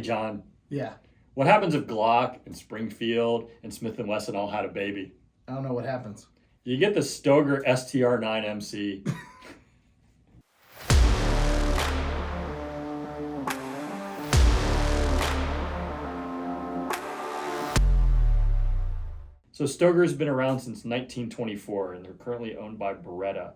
John, Yeah. what happens if Glock and Springfield and Smith Wesson all had a baby? I don't know what happens. You get the Stoeger STR9-MC. So Stoeger's been around since 1924, and they're currently owned by Beretta.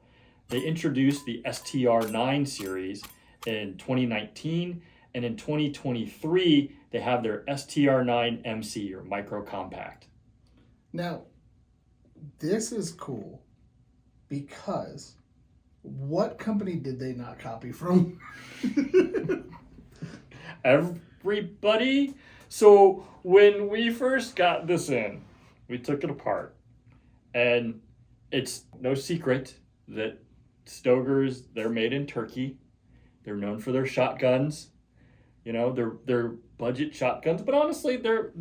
They introduced the STR9 series in 2019, and in 2023, they have their STR9-MC, or micro compact. Now, this is cool because what company did they not copy from? Everybody. So when we first got this in, we took it apart, and it's no secret that Stoeger's, they're made in Turkey. They're known for their shotguns. You know, they're budget shotguns, but honestly, they're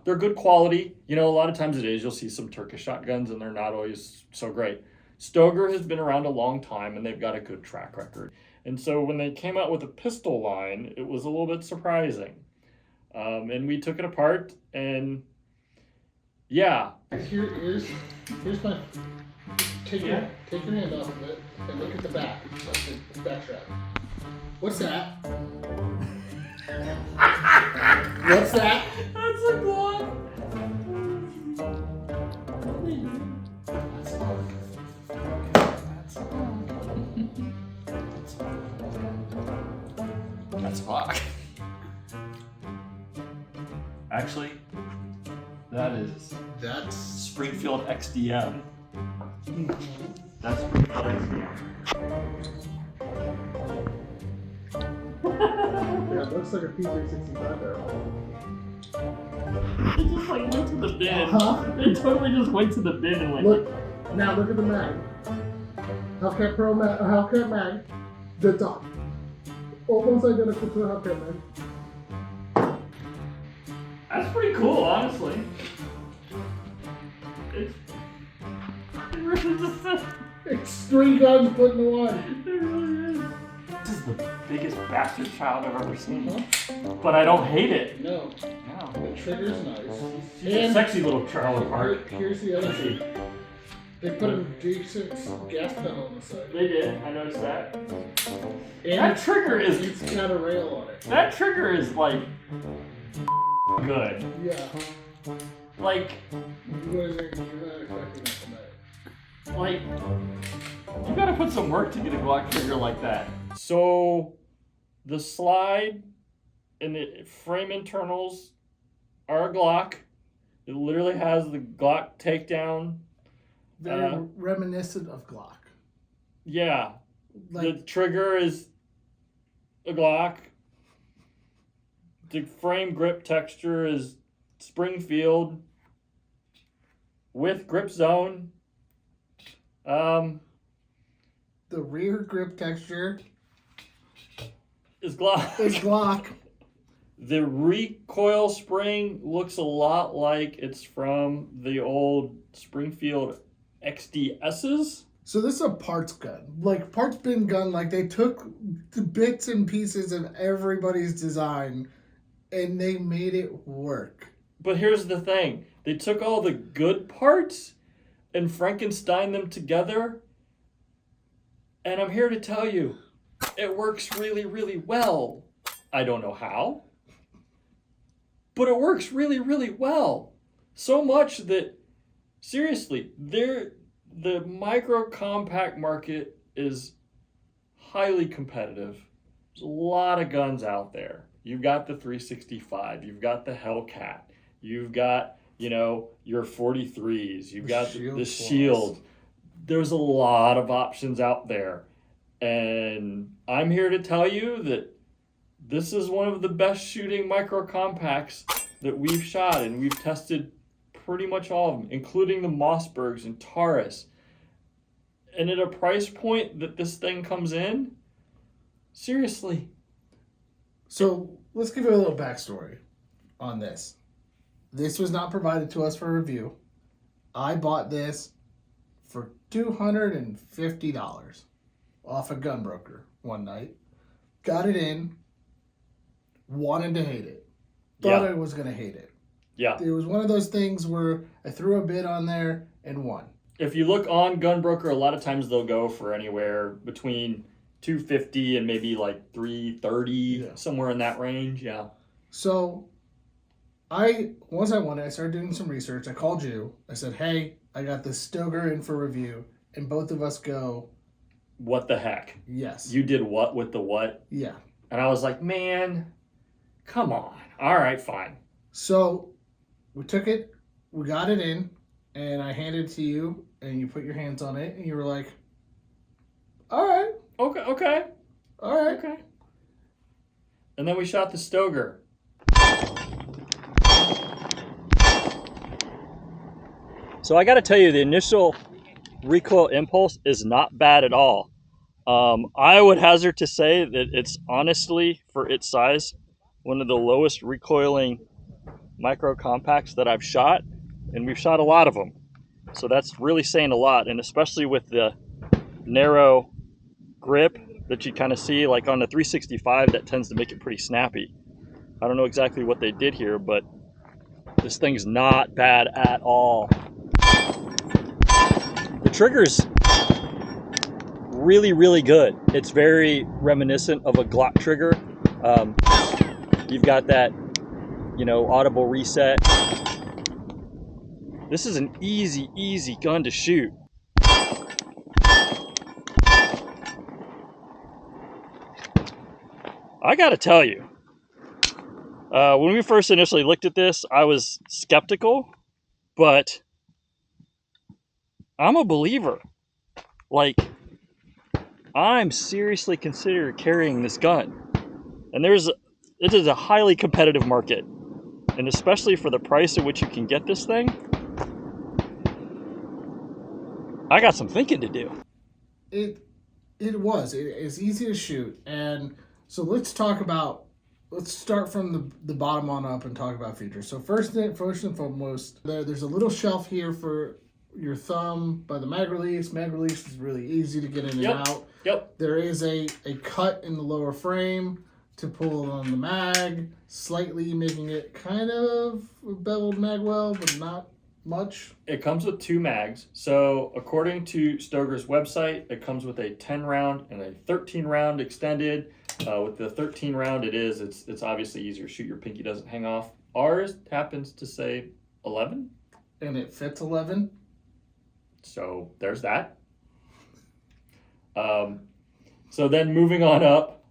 good quality. You know, a lot of times you'll see some Turkish shotguns, and they're not always so great. Stoeger has been around a long time, and they've got a good track record. And so when they came out with a pistol line, it was a little bit surprising. And we took it apart, and yeah. Here's my... Take your hand off of it and look at the back. The back strap. What's that? What's that? That's a Glock. That's a Glock. Actually, that's Springfield XDM. That's Springfield XDM. Yeah, it looks like a P365 barrel. They just like went to the bin. They totally just went to the bin and went. Look at the mag. Hellcat Pro mag, Hellcat mag. The top. Almost identical to a Hellcat mag. That's pretty cool, honestly. It's 3 guns put in one. It really is. This is the biggest bastard child I've ever seen. But I don't hate it. No. The trigger's nice. He's a sexy little child apart. Here's the other thing. They put a decent gas pedal on the side. They did. I noticed that. And that trigger is... It's got a rail on it. That trigger is like... good. Yeah. Like... You're not expecting that from that. Like, you gotta put some work to get a Glock trigger like that. So, the slide and the frame internals are a Glock. It literally has the Glock takedown. Very reminiscent of Glock. Yeah. The trigger is a Glock. The frame grip texture is Springfield with grip zone. The rear grip texture is Glock. The recoil spring looks a lot like it's from the old Springfield XDSs. So this is a parts gun, like parts bin gun. Like they took the bits and pieces of everybody's design and they made it work. But here's the thing. They took all the good parts and Frankenstein them together. And I'm here to tell you, it works really, really well. I don't know how, but it works really, really well. So much that, seriously, the micro compact market is highly competitive. There's a lot of guns out there. You've got the 365, you've got the Hellcat, you've got, your 43s, you've got the Shield. There's a lot of options out there. And I'm here to tell you that this is one of the best shooting micro compacts that we've shot, and we've tested pretty much all of them, including the Mossbergs and Taurus. And at a price point that this thing comes in, seriously. So let's give you a little backstory on this. This was not provided to us for review. I bought this for $250 off a gun broker one night. Got it in, wanted to hate it. Thought I was going to hate it. Yeah. It was one of those things where I threw a bid on there and won. If you look on Gunbroker, a lot of times they'll go for anywhere between $250 and maybe like $330, somewhere in that range. Yeah. So once I won it, I started doing some research. I called you. I said, hey, I got this Stoeger in for review. And both of us go, what the heck? Yes. You did what with the what? Yeah. And I was like, man, come on. All right, fine. So we took it, we got it in, and I handed it to you, and you put your hands on it, and you were like, all right. Okay. All right. Okay. And then we shot the Stoeger. So I got to tell you, the initial recoil impulse is not bad at all. I would hazard to say that it's honestly, for its size, one of the lowest recoiling micro compacts that I've shot, and we've shot a lot of them. So that's really saying a lot, and especially with the narrow grip that you kind of see, like on the 365, that tends to make it pretty snappy. I don't know exactly what they did here, but this thing's not bad at all. The trigger's really, really good. It's very reminiscent of a Glock trigger. You've got that, audible reset. This is an easy gun to shoot. I gotta tell you, when we first initially looked at this, I was skeptical, but I'm a believer. Like, I'm seriously considering carrying this gun. And it is a highly competitive market. And especially for the price at which you can get this thing, I got some thinking to do. It was. It's easy to shoot. And so let's start from the bottom on up and talk about features. So first and foremost, there's a little shelf here for your thumb by the mag release. Mag release is really easy to get in and out. Yep. There is a cut in the lower frame to pull on the mag, slightly making it kind of a beveled mag well, but not much. It comes with 2 mags. So according to Stoeger's website, it comes with a 10 round and a 13 round extended. With the 13 round, it's obviously easier to shoot. Your pinky doesn't hang off. Ours happens to say 11. And it fits 11. So there's that. So then moving on up,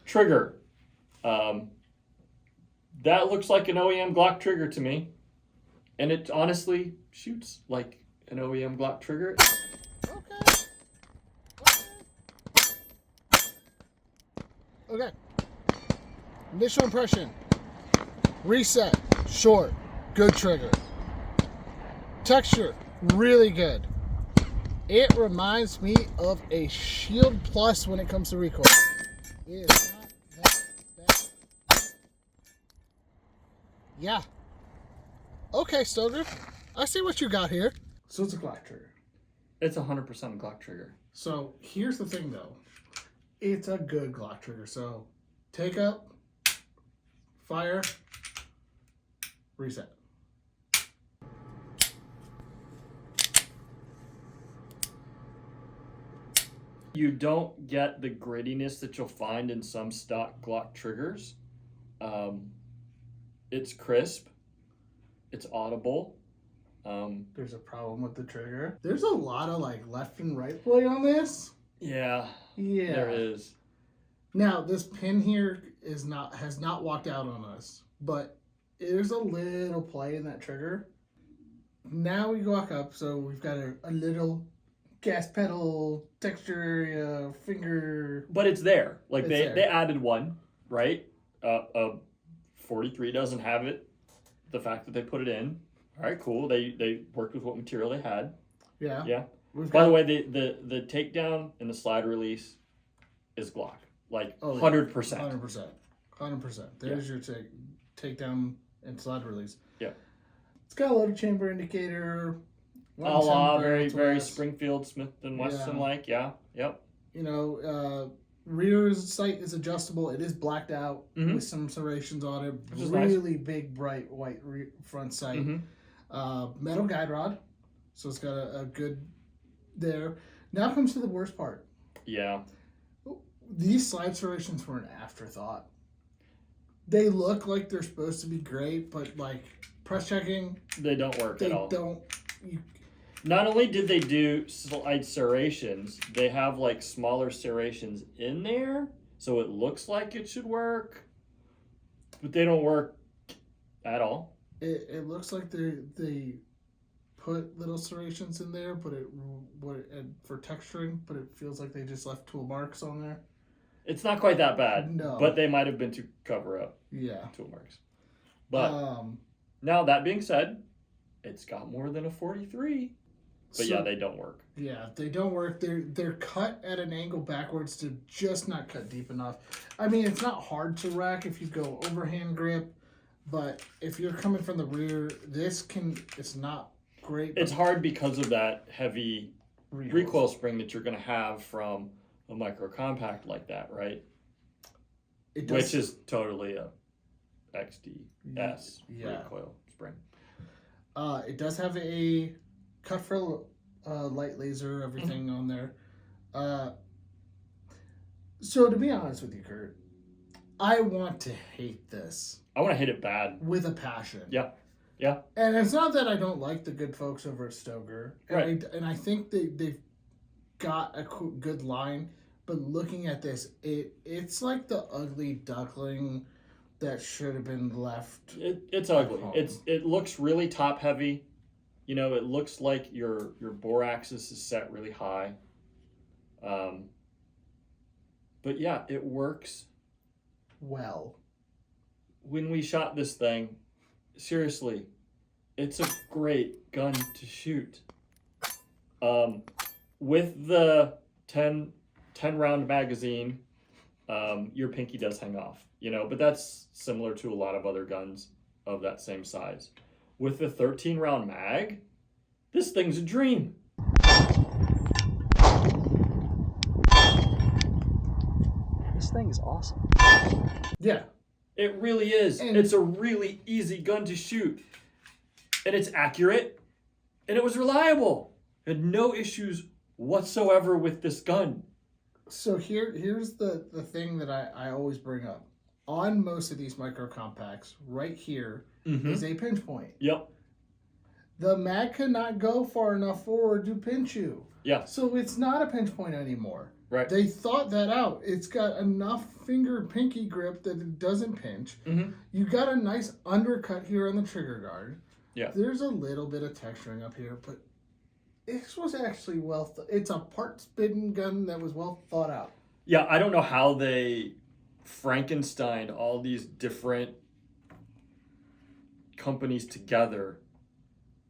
trigger. That looks like an OEM Glock trigger to me. And it honestly shoots like an OEM Glock trigger. Okay. Initial impression. Reset. Short. Good trigger. Texture. Really good. It reminds me of a Shield Plus when it comes to recoil. It is not that bad. Yeah. Okay, Stoeger. I see what you got here. So it's a Glock trigger. It's 100% a Glock trigger. So here's the thing, though. It's a good Glock trigger. So take up, fire, reset. You don't get the grittiness that you'll find in some stock Glock triggers. It's crisp. It's audible. There's a problem with the trigger. There's a lot of left and right play on this. Yeah. Yeah. There is. Now this pin here has not walked out on us, but there's a little play in that trigger. Now we walk up, so we've got a little gas pedal texture finger. But it's there. Like It's they added one, right? 43 doesn't have it. The fact that they put it in. All right, cool. They worked with what material they had. Yeah. Yeah. By the way, the takedown and the slide release is Glock. 100%. 100%. There's your takedown and slide release. Yeah. It's got a loaded chamber indicator. A la very Springfield, Smith and Wesson like. Yeah. Yep. Rear sight is adjustable. It is blacked out Mhm. with some serrations on it. Which is Really big, bright white front sight. Metal guide rod, so it's got a good there. Now comes to the worst part. Yeah. These slide serrations were an afterthought. They look like they're supposed to be great, but like press checking, They don't work they at all. don't. Not only did they do slide serrations, they have like smaller serrations in there, so it looks like it should work, but they don't work at all. It looks like they put little serrations in there, but for texturing, but it feels like they just left tool marks on there. It's not quite that bad, No. but they might have been to cover up Yeah. tool marks. But now that being said, it's got more than a 43. But yeah, they don't work. Yeah, they don't work. They're cut at an angle backwards to just not cut deep enough. I mean, it's not hard to rack if you go overhand grip, but if you're coming from the rear, it's not great. It's hard because of that heavy recoil spring that you're going to have from a micro compact like that, right? Which is totally a XDS recoil spring. It does have a cut for light laser, everything on there. So to be honest with you, Kurt, I want to hate this. I want to hit it bad. With a passion. Yeah. Yeah. And it's not that I don't like the good folks over at Stoeger. Right. And I think they've got a good line, but looking at this, it's like the ugly duckling that should have been left. It's ugly. It looks really top heavy. You know, it looks like your bore axis is set really high. But yeah, it works well. When we shot this thing, seriously, it's a great gun to shoot. With the 10 round magazine, your pinky does hang off, you know, but that's similar to a lot of other guns of that same size. With the 13 round mag, this thing's a dream. This thing is awesome. Yeah. It really is. And it's a really easy gun to shoot. And it's accurate. And it was reliable. I had no issues whatsoever with this gun. So here's the thing that I always bring up. On most of these micro compacts, right here is a pinch point. Yep. The mag cannot go far enough forward to pinch you. Yeah. So it's not a pinch point anymore. Right. They thought that out. It's got enough pinky grip that it doesn't pinch. You got a nice undercut here on the trigger guard. Yeah. There's a little bit of texturing up here, but this was actually it's a part-spin gun that was well thought out. Yeah, I don't know how they Frankenstein all these different companies together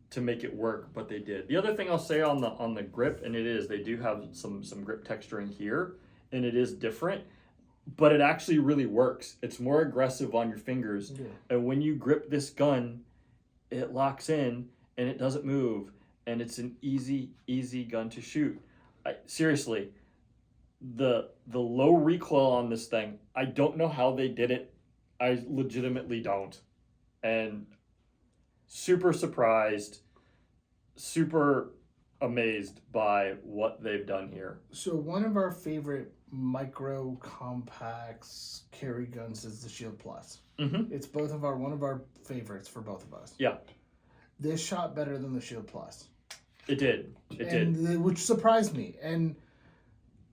to make it work, but they did. The other thing I'll say on the grip, and they do have some grip texturing here, and it is different, but it actually really works. It's more aggressive on your fingers, and when you grip this gun, it locks in and it doesn't move, and it's an easy gun to shoot. Seriously, the low recoil on this thing, I don't know how they did it. I legitimately don't. And super surprised, super amazed by what they've done here. So one of our favorite micro compacts carry guns is the Shield Plus. It's one of our favorites for both of us. Yeah. This shot better than the Shield Plus. It did. Which surprised me. And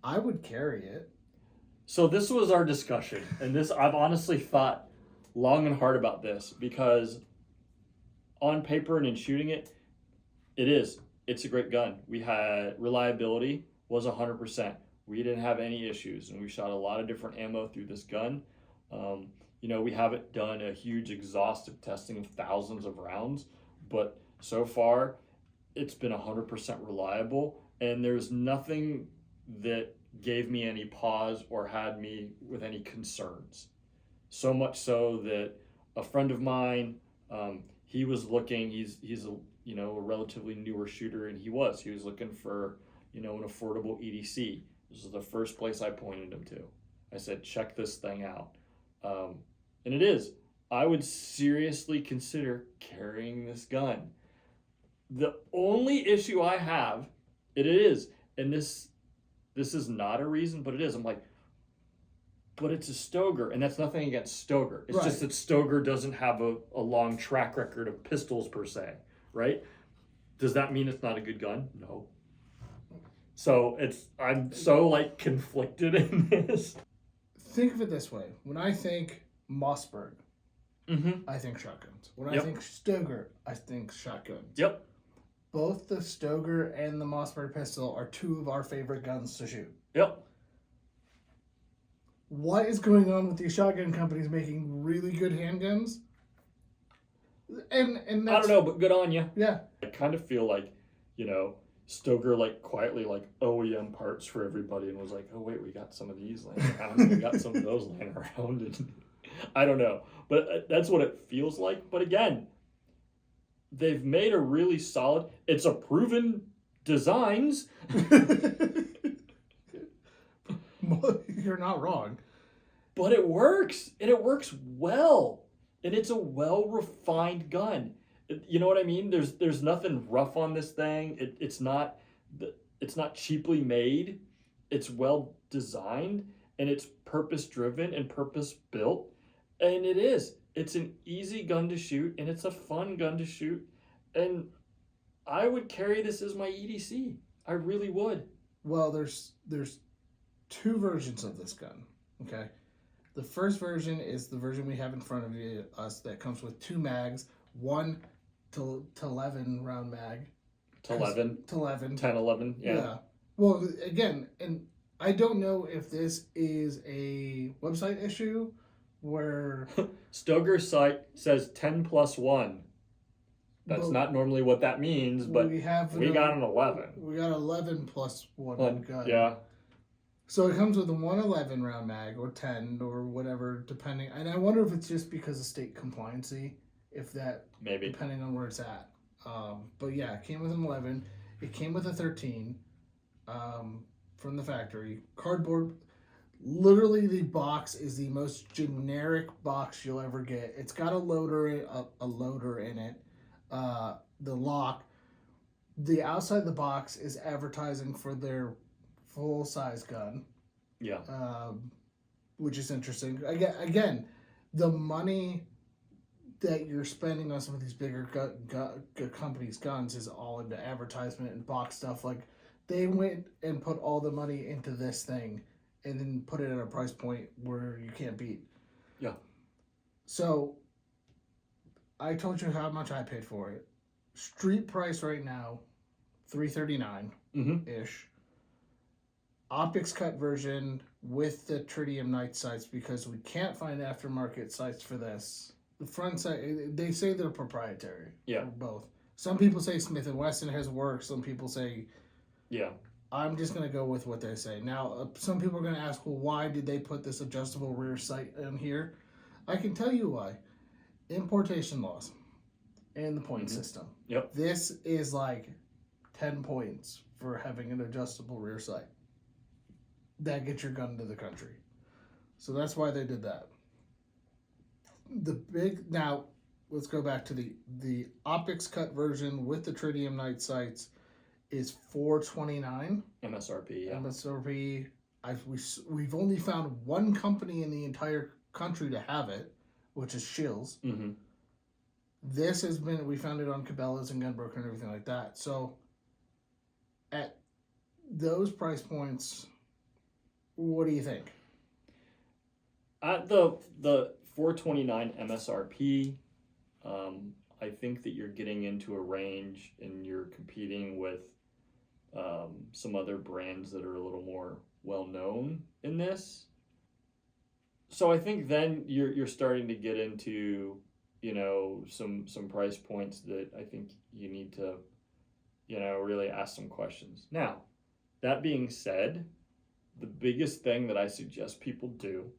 I would carry it. So this was our discussion. And I've honestly thought long and hard about this, because on paper and in shooting it, it's a great gun. We had reliability was 100%. We didn't have any issues, and we shot a lot of different ammo through this gun. We haven't done a huge exhaustive testing of thousands of rounds, but so far it's been 100% reliable, and there's nothing that gave me any pause or had me with any concerns. So much so that a friend of mine, he was looking, he's a relatively newer shooter, and he was looking for, an affordable EDC. This is the first place I pointed him to. I said, check this thing out. And it is. I would seriously consider carrying this gun. The only issue I have, it is, and this is not a reason, but it is. I'm like, but it's a Stoeger, and that's nothing against Stoeger. It's just that Stoeger doesn't have a long track record of pistols per se, right? Does that mean it's not a good gun? No. So I'm so like conflicted in this. Think of it this way. When I think Mossberg, I think shotguns. When I think Stoeger, I think shotguns. Yep. Both the Stoeger and the Mossberg pistol are two of our favorite guns to shoot. Yep. What is going on with these shotgun companies making really good handguns? And that's, I don't know, but good on you. Yeah. I kind of feel like, Stoeger like quietly like OEM parts for everybody and was like, oh wait, we got some of these laying around, and we got some of those laying around, and I don't know, but that's what it feels like. But again, they've made a really solid. It's a proven designs. You're not wrong, but it works, and it works well, and it's a well refined gun. You know what I mean? There's nothing rough on this thing. It's not cheaply made. It's well designed, and it's purpose driven and purpose built, and it's an easy gun to shoot, and it's a fun gun to shoot, and I would carry this as my EDC. I really would. Well, there's two versions of this gun. Okay, the first version is the version we have in front of us that comes with two mags, one to 11 round mag. To 11. 10, 11, yeah. Well, again, and I don't know if this is a website issue where... Stoeger's site says 10 plus 1. That's not normally what that means, but we got an 11. We got 11 plus 1 gun. Yeah. So it comes with a 111 round mag or 10 or whatever, depending. And I wonder if it's just because of state compliancy. If that, maybe, depending on where it's at. But yeah, it came with an 11. It came with a 13 from the factory. Cardboard. Literally, the box is the most generic box you'll ever get. It's got a loader in it. The lock. The outside of the box is advertising for their full size gun. Yeah. Which is interesting. Again, the money that you're spending on some of these bigger companies' guns is all into advertisement and box stuff. Like, they went and put all the money into this thing and then put it at a price point where you can't beat. Yeah. So, I told you how much I paid for it. Street price right now, $339-ish. Optics cut version with the tritium night sights, because we can't find aftermarket sights for this. The front sight, they say they're proprietary. Yeah. Both. Some people say Smith Wesson has worked. Some people say... Yeah. I'm just going to go with what they say. Now, some people are going to ask, well, why did they put this adjustable rear sight in here? I can tell you why. Importation laws and the point system. Yep. This is like 10 points for having an adjustable rear sight. That gets your gun into the country. So that's why they did that. Now, let's go back to the optics cut version with the tritium night sights is $429 MSRP. Yeah. MSRP. We've only found one company in the entire country to have it, which is Shills. Mm-hmm. This we found it on Cabela's and Gunbroker and everything like that. So at those price points, what do you think? At the $429 MSRP, I think that you're getting into a range and you're competing with some other brands that are a little more well known in this. So I think then you're starting to get into, some price points that I think you need to, really ask some questions. Now, that being said, the biggest thing that I suggest people do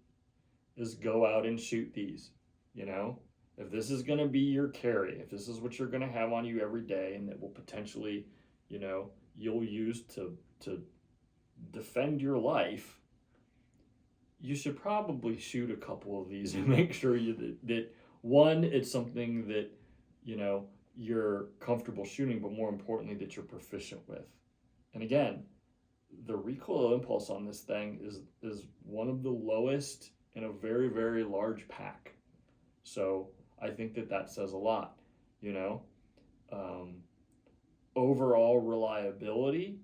is go out and shoot these. If this is going to be your carry, if this is what you're going to have on you every day, and that will potentially, you'll use to defend your life, you should probably shoot a couple of these and make sure that one, it's something that, you know, you're comfortable shooting, but more importantly, that you're proficient with. And again, the recoil impulse on this thing is one of the lowest in a very, very large pack. So I think that says a lot, you know. Overall reliability,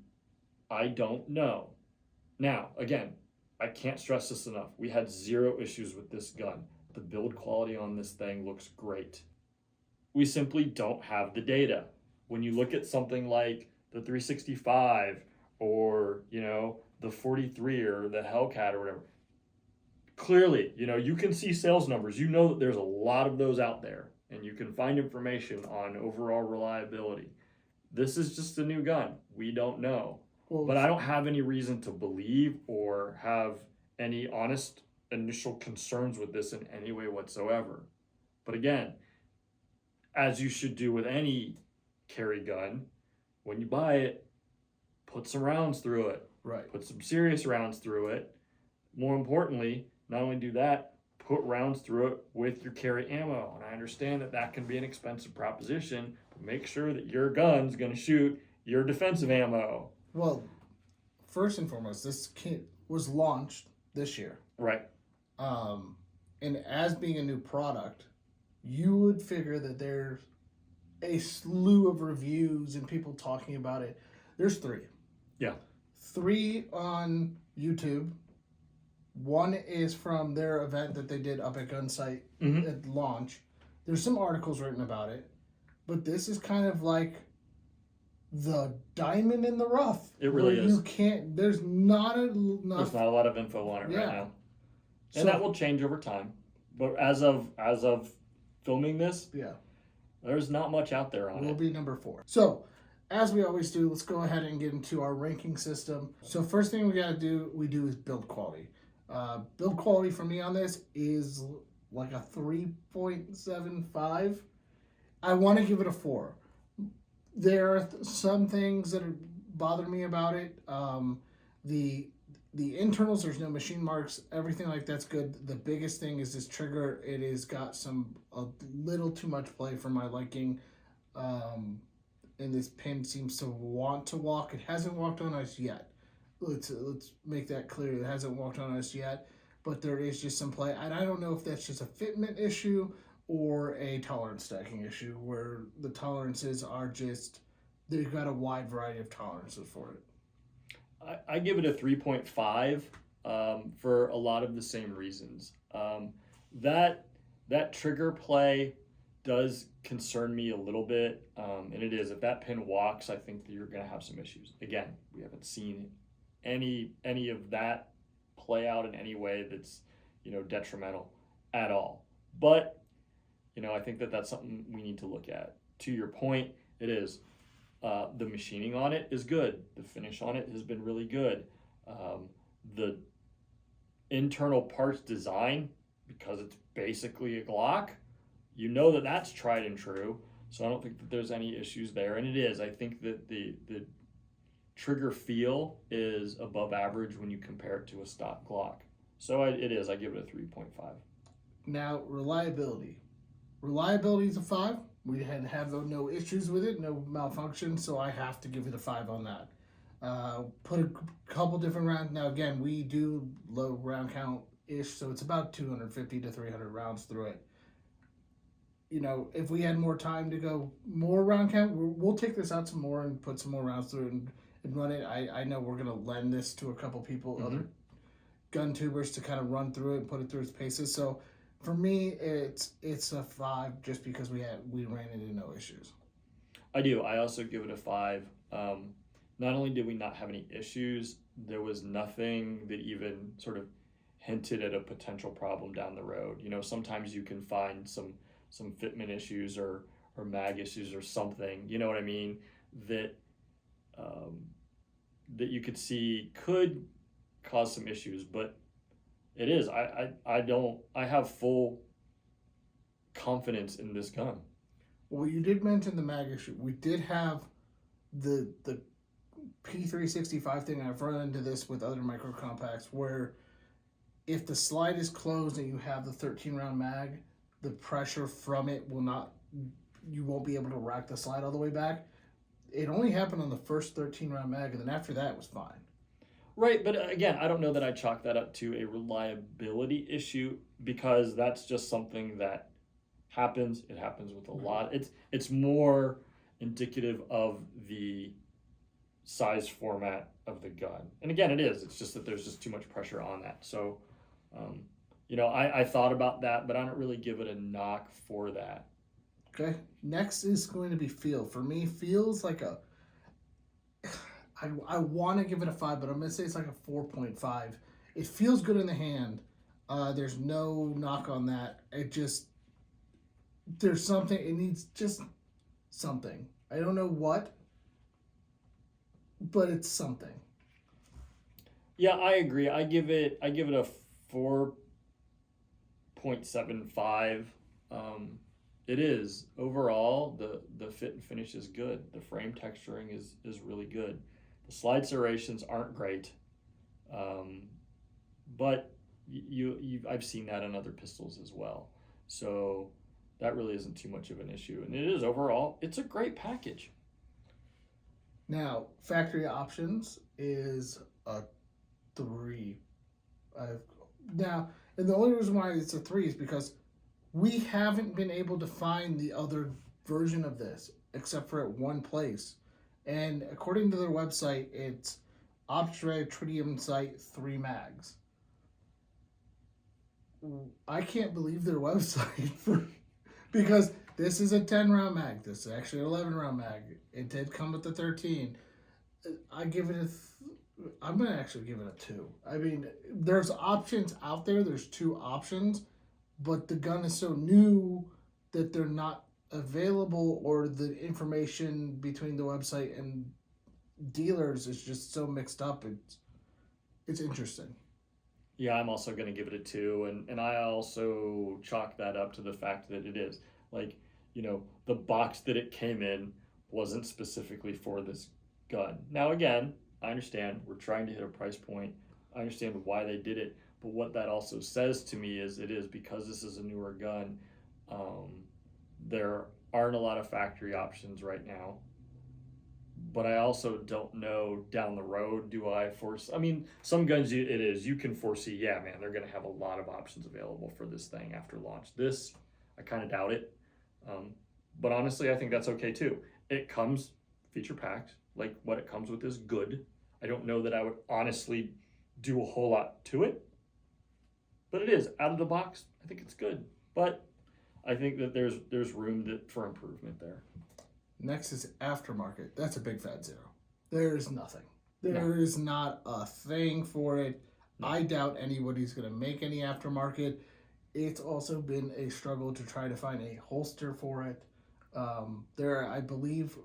I don't know. Now, again, I can't stress this enough. We had 0 issues with this gun. The build quality on this thing looks great. We simply don't have the data. When you look at something like the 365 or, you know, the 43 or the Hellcat or whatever, clearly, you know, you can see sales numbers. You know that there's a lot of those out there, and you can find information on overall reliability. This is just a new gun. We don't know. Well, but I don't have any reason to believe or have any honest initial concerns with this in any way whatsoever. But again, as you should do with any carry gun, when you buy it, put some rounds through it. Right. Put some serious rounds through it. More importantly, not only do that, put rounds through it with your carry ammo. And I understand that can be an expensive proposition, but make sure that your gun's going to shoot your defensive ammo. Well, first and foremost, this kit was launched this year. Right. And as being a new product, you would figure that there's a slew of reviews and people talking about it. There's 3. Yeah. 3 on YouTube. 1 is from their event that they did up at Gunsight at launch. There's some articles written about it, but this is kind of like the diamond in the rough. It really is. You can't. There's not enough. There's not a lot of info on it right now, and So, that will change over time. But as of filming this, yeah, there's not much out there on we'll it. be number 4. So, as we always do, let's go ahead and get into our ranking system. So, first thing we do is build quality. Build quality for me on this is like a 3.75. I want to give it a 4. There are some things that bother me about it. The internals, there's no machine marks. Everything like that's good. The biggest thing is this trigger. It has got a little too much play for my liking. And this pin seems to want to walk. It hasn't walked on ice yet. Let's make that clear. It hasn't walked on ice yet, but there is just some play. And I don't know if that's just a fitment issue or a tolerance stacking issue where the tolerances are just, they've got a wide variety of tolerances for it. I give it a 3.5 for a lot of the same reasons. That trigger play does concern me a little bit, and it is. If that pin walks, I think that you're going to have some issues. Again, we haven't seen any of that play out in any way that's, you know, detrimental at all. But, you know, I think that's something we need to look at. To your point, it is. The machining on it is good. The finish on it has been really good. The internal parts design, because it's basically a Glock, you know that's tried and true. So I don't think that there's any issues there. And it is. I think that the trigger feel is above average when you compare it to a stock Glock. So it is. I give it a 3.5. Now, reliability. Reliability is a 5. We have no issues with it, no malfunction, so I have to give it a 5 on that. Put a couple different rounds. Now, again, we do low round count-ish, so it's about 250 to 300 rounds through it. You know, if we had more time to go more round count, we'll take this out some more and put some more rounds through it and run it. I know we're going to lend this to a couple people, other gun tubers, to kind of run through it and put it through its paces. So for me, it's a 5 just because we ran into no issues. I do. I also give it a 5. Not only did we not have any issues, there was nothing that even sort of hinted at a potential problem down the road. You know, sometimes you can find some fitment issues or mag issues or something, you know what I mean, that that you could see could cause some issues, but it is. I have full confidence in this gun. Well, you did mention the mag issue. We did have the P365 thing. I've run into this with other micro compacts where if the slide is closed and you have the 13 round mag, the pressure from it will not, you won't be able to rack the slide all the way back. It only happened on the first 13 round mag, and then after that it was fine. Right, but again, I don't know that I chalk that up to a reliability issue, because that's just something that happens. It happens with a lot. It's more indicative of the size format of the gun. And again, it is. It's just that there's just too much pressure on that. So, I thought about that, but I don't really give it a knock for that. Okay. Next is going to be feel. For me, feels like a... I want to give it a 5, but I'm going to say it's like a 4.5. It feels good in the hand. There's no knock on that. It just... There's something... It needs just something. I don't know what, but it's something. Yeah, I agree. I give it a 4.75. It is overall the fit and finish is good. The frame texturing is really good. The slide serrations aren't great, but I've seen that in other pistols as well. So that really isn't too much of an issue. And it is overall, it's a great package. Now, factory options is a 3. Now, and the only reason why it's a 3 is because we haven't been able to find the other version of this except for at one place. And according to their website, it's Optre Tritium Sight 3 mags. I can't believe their website because this is a 10 round mag. This is actually an 11 round mag. It did come with the 13. I'm going to actually give it a 2. I mean, there's options out there. There's 2 options, but the gun is so new that they're not available, or the information between the website and dealers is just so mixed up. It's interesting. Yeah, I'm also going to give it a 2, and I also chalk that up to the fact that it is like, the box that it came in wasn't specifically for this gun. Now again, I understand we're trying to hit a price point. I understand why they did it, but what that also says to me is it is because this is a newer gun. There aren't a lot of factory options right now, but I also don't know down the road, do I foresee? I mean, some guns you can foresee, yeah, man, they're going to have a lot of options available for this thing after launch. This, I kind of doubt it. But honestly, I think that's okay too. It comes feature packed. Like, what it comes with is good. I don't know that I would honestly do a whole lot to it, but it is out of the box. I think it's good, but I think that there's room for improvement there. Next is aftermarket. That's a big fat 0. There's nothing. There is not a thing for it. No. I doubt anybody's going to make any aftermarket. It's also been a struggle to try to find a holster for it. There, I believe,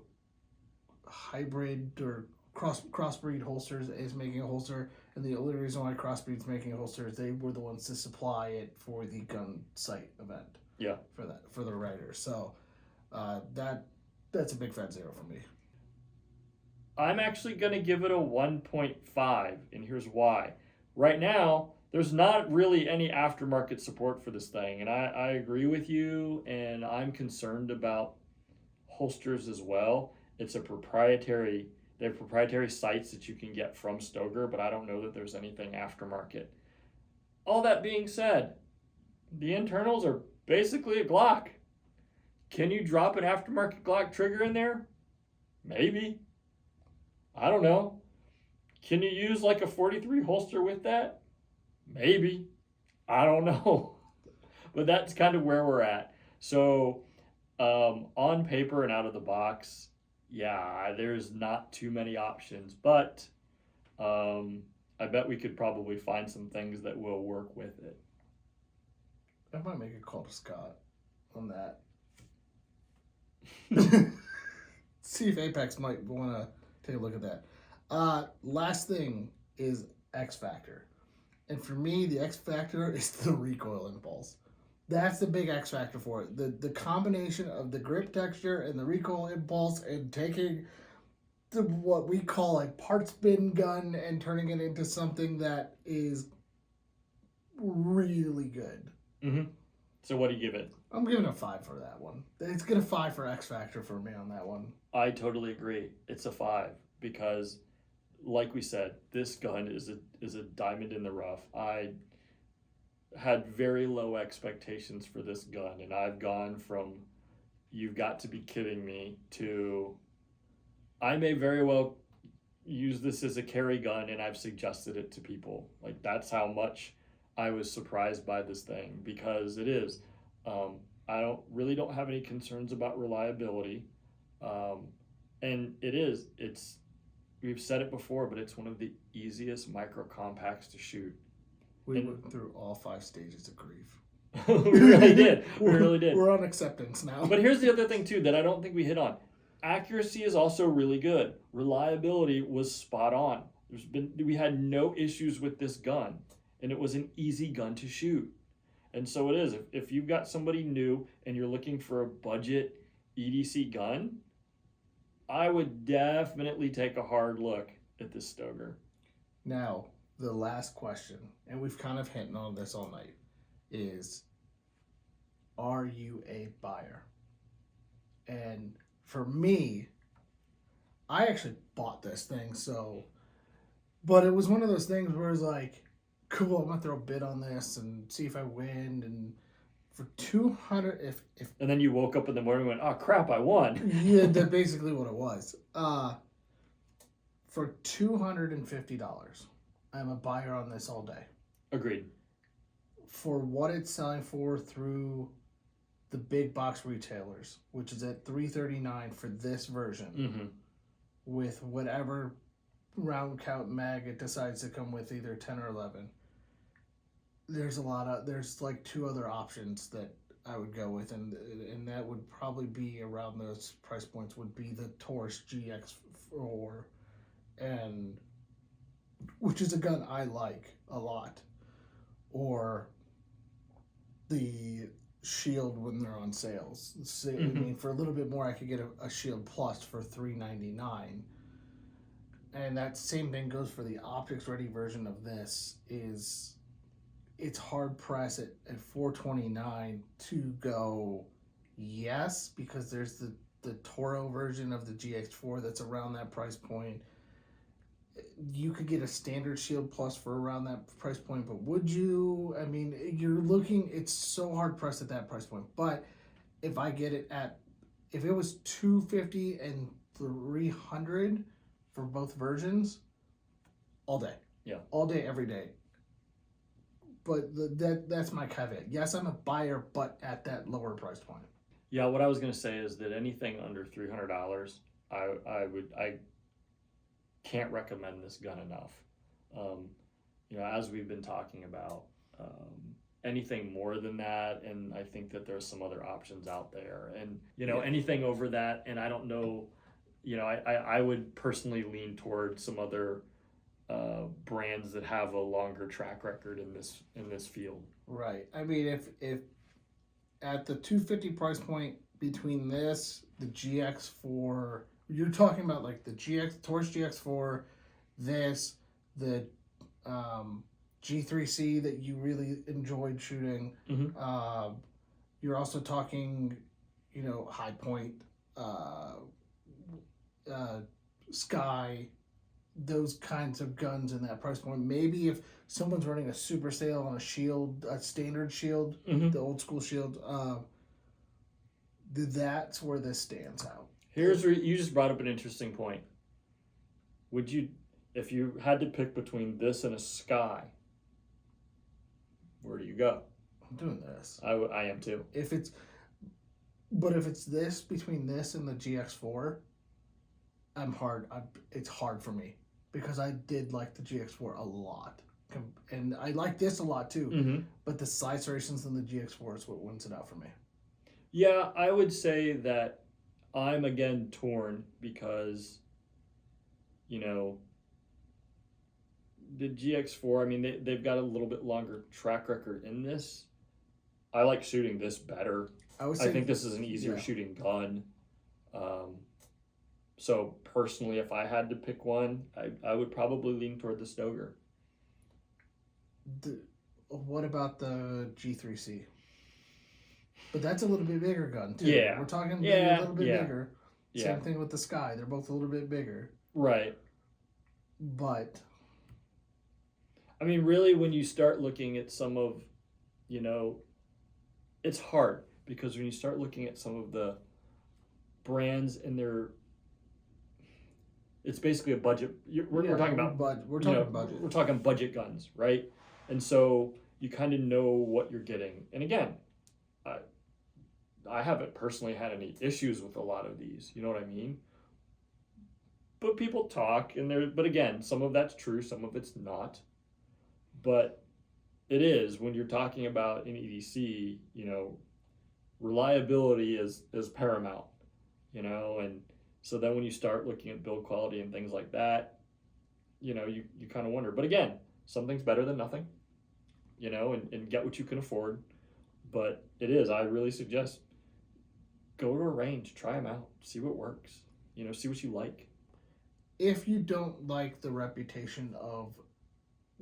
hybrid or crossbreed holsters is making a holster, and the only reason why Crossbreed's making a holster is they were the ones to supply it for the gun sight event. Yeah. For the writers. So that's a big fat 0 for me. I'm actually going to give it a 1.5, and here's why. Right now, there's not really any aftermarket support for this thing, and I agree with you, and I'm concerned about holsters as well. It's a proprietary, they have proprietary sights that you can get from Stoeger, but I don't know that there's anything aftermarket. All that being said, the internals are basically a Glock. Can you drop an aftermarket Glock trigger in there? Maybe. I don't know. Can you use like a 43 holster with that? Maybe. I don't know. But that's kind of where we're at. So on paper and out of the box, yeah, there's not too many options, but I bet we could probably find some things that will work with it. I might make a call to Scott on that. See if Apex might want to take a look at that. Last thing is X Factor. And for me, the X Factor is the recoil impulse. That's the big X Factor for it. The combination of the grip texture and the recoil impulse and taking what we call a parts bin gun and turning it into something that is really good. Mm-hmm. So what do you give it? I'm giving a 5 for that one. It's going to 5 for X Factor for me on that one. I totally agree. It's a 5 because, like we said, this gun is a diamond in the rough. I had very low expectations for this gun, and I've gone from "you've got to be kidding me" to I may very well use this as a carry gun, and I've suggested it to people. Like, that's how much I was surprised by this thing, because it is. I don't have any concerns about reliability, and we've said it before, but it's one of the easiest micro compacts to shoot. We went through all 5 stages of grief. We really did. We really did. We're on acceptance now. But here's the other thing too that I don't think we hit on. Accuracy is also really good. Reliability was spot on. We had no issues with this gun, and it was an easy gun to shoot. And so it is. If you've got somebody new and you're looking for a budget EDC gun, I would definitely take a hard look at this Stoeger. Now, the last question, and we've kind of hinted on this all night, is, are you a buyer? And for me, I actually bought this thing, but it was one of those things where it's like, cool, I'm gonna throw a bid on this and see if I win. And for 200, if and then you woke up in the morning and went, oh crap, I won. Yeah, that's basically what it was. For $250, I'm a buyer on this all day. Agreed. For what it's selling for through the big box retailers, which is at $339 for this version, mm-hmm. with whatever round count mag it decides to come with, either 10 or 11. There's like 2 other options that I would go with, and that would probably be around those price points, would be the Taurus GX4, and which is a gun I like a lot, or the Shield when they're on sales. I mean, for a little bit more, I could get a Shield Plus for $399. And that same thing goes for the optics ready version of this. It's hard pressed at $429 to go yes, because there's the Toro version of the GX4 that's around that price point. You could get a standard Shield Plus for around that price point, but would you? I mean, it's so hard pressed at that price point. But if I get it if it was $250 and $300 for both versions, all day. Yeah. All day, every day. But that's my caveat. Yes, I'm a buyer, but at that lower price point. Yeah, what I was going to say is that anything under $300, I can't recommend this gun enough. As we've been talking about, anything more than that, and I think that there's some other options out there, and anything over that, and I don't know, I would personally lean toward some other brands that have a longer track record in this field. Right. I mean, if at the $250 price point between this, the GX4, you're talking about like the Taurus GX4, this, the G3C that you really enjoyed shooting. Mm-hmm. You're also talking, High Point, Sky, those kinds of guns in that price point. Maybe if someone's running a super sale on a Shield, a standard Shield, mm-hmm. the old school Shield, that's where this stands out. Here's where you just brought up an interesting point. Would you, if you had to pick between this and a Sky, where do you go? I'm doing this. I am too. If it's this, between this and the GX4, it's hard for me, because I did like the GX4 a lot, and I like this a lot too. Mm-hmm. But the size variations in the GX4 is what wins it out for me. Yeah, I would say that I'm again torn, because the GX4, I mean, they've got a little bit longer track record in this. I like shooting this better. I think this is an easier shooting gun. So personally, if I had to pick one, I would probably lean toward the Stoeger. What about the G3C? But that's a little bit bigger gun too. Yeah. We're talking Yeah, a little bit yeah. bigger. Yeah. Same thing with the Sky. They're both a little bit bigger. Right. But I mean, really, when you start looking at some of, you know, it's hard because when you start looking at some of the brands and their, it's basically a budget. We're talking about we're talking budget. We're talking budget guns, right? And so you kind of know what you're getting. And again, I haven't personally had any issues with a lot of these. You know what I mean? But people talk, and but again, some of that's true, some of it's not. But it is when you're talking about an EDC, you know, reliability is paramount, you know, and so then when you start looking at build quality and things like that, you know, you kind of wonder. But again, something's better than nothing, you know, and get what you can afford. But it is, I really suggest go to a range, try them out, see what works, you know, see what you like. If you don't like the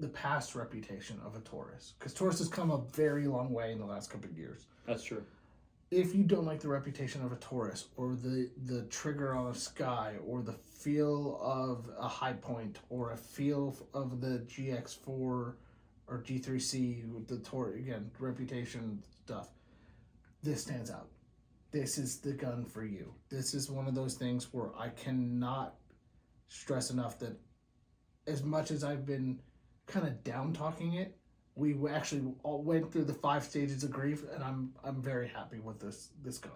past reputation of a Taurus, because Taurus has come a very long way in the last couple of years. That's true. If you don't like the reputation of a Taurus, or the trigger on a Sky, or the feel of a High Point, or a feel of the GX4 or G3C with the Taurus, again, reputation stuff, this stands out. This is the gun for you. This is one of those things where I cannot stress enough that as much as I've been kind of down talking it, we actually all went through the 5 stages of grief, and I'm very happy with this gun.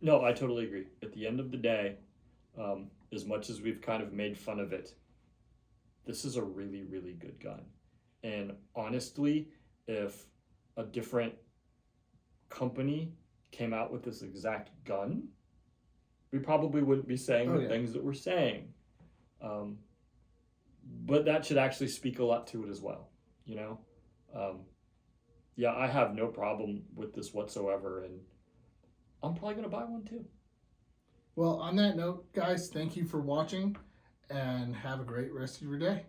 No, I totally agree. At the end of the day, as much as we've kind of made fun of it, this is a really, really good gun. And honestly, if a different company came out with this exact gun, we probably wouldn't be saying the things that we're saying. But that should actually speak a lot to it as well, you know? Yeah, I have no problem with this whatsoever, and I'm probably going to buy one too. Well, on that note, guys, thank you for watching, and have a great rest of your day.